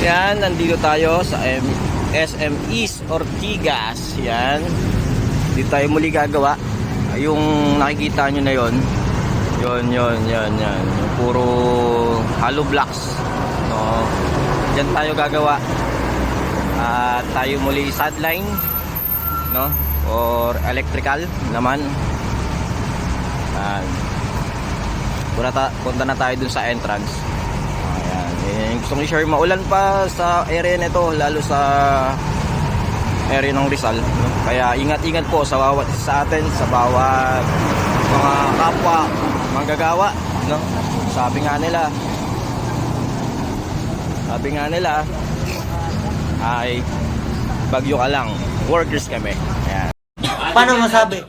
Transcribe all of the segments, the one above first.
Yan, nandito tayo sa SM East Ortigas. Yan. Dito tayo muli gagawa. Yung nakikita nyo na yon. Yon. Yung puro hollow blocks. No. Diyan tayo gagawa. At tayo muli sideline, no? Or electrical naman. Yan. Punta na tayo dun sa entrance. Gusto ko i-share, maulan pa sa area nito, lalo sa area ng Rizal, no? Kaya ingat-ingat po sa bawat isa sa atin, sa bawat mga kapwa manggagawa, no? Sabi nga nila ay bagyo ka lang, workers kami. Ayan. Paano masabi?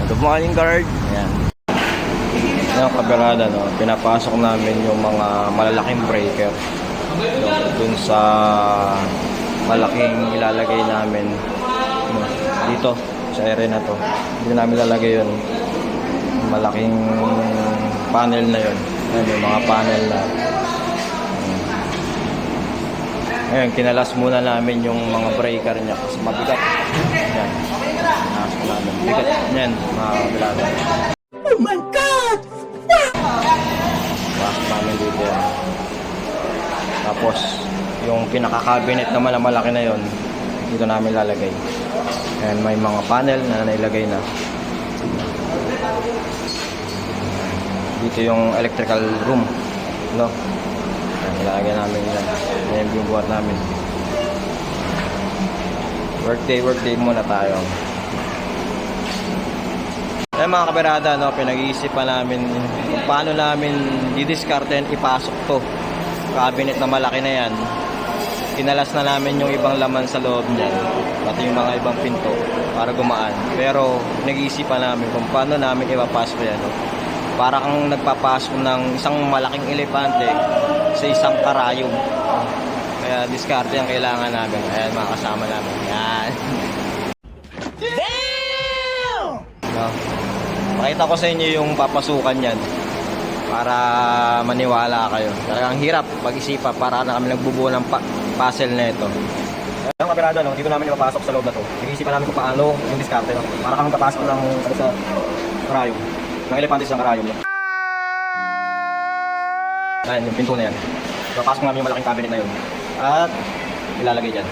Good morning, guard. Ayan. Yung kaberada, no, pinapasok namin yung mga malalaking breaker, no, dun sa malaking ilalagay namin, no, dito sa area na to. Dito namin ilalagay yun, malaking panel na yun. Ayan, yung mga panel na ngayon, kinalas muna namin yung mga breaker niya kasi mabigat. Ayan, pinasok namin, bigat yan mga kaberada. Oh my God! Pasok namin dito yan. Tapos yung pinaka-cabinet naman na malaki na yon, dito namin lalagay. And may mga panel na nailagay na. Dito yung electrical room, no? Ayan, ilalagay namin yan. Yan yung buhat namin. Workday muna tayo. Eh mga kaberada, no, pinag-iisipan namin kung paano namin didiskarten ipasok to cabinet na malaki na yan. Kinalas na namin yung ibang laman sa loob niyan, pati yung mga ibang pinto para gumaan. Pero nag-iisipan namin kung paano namin ipapasok yan, no? Para kang nagpapasok ng isang malaking elepante sa isang karayom. Kaya diskarte ang kailangan namin. Ayan mga kasama namin. Yan. No? Pakita ko sa inyo yung papasukan yan para maniwala kayo. Talagang hirap pag-isipa para na kami nagbubuo ng puzzle na ito. Ayun kaberado, no? Dito namin ipapasok sa loob na to. Nag-iisipan namin kung paano yung diskarte, no? Para kang papasok ng sa karayom. Ng elepante sa karayom. No? Ayan, yung pinto na yan. Papasok namin yung malaking cabinet na yun. At ilalagay dyan.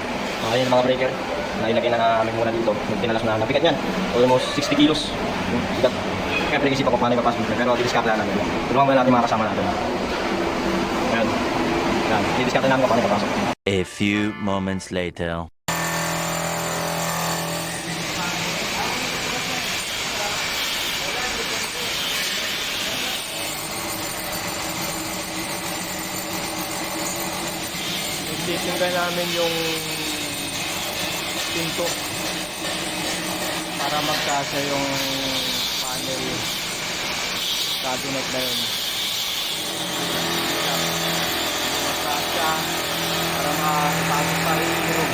Okay, yung mga breaker na ilagay na namin muna dito. Yung tinalas na nabigat yan. Almost 60 kilos. Bigat. Kaya pinag-isipan ko paano ipapasok dito. Pero didiskarte na namin. Tulungan muna natin mga kasama natin. Ayan. Ayan. Didiskarte namin kung paano ipapasok. A few moments later. Titingnan namin yung pinto para magkasya yung panel cabinet na yun. Magkasya para makapasok pa rin yung room.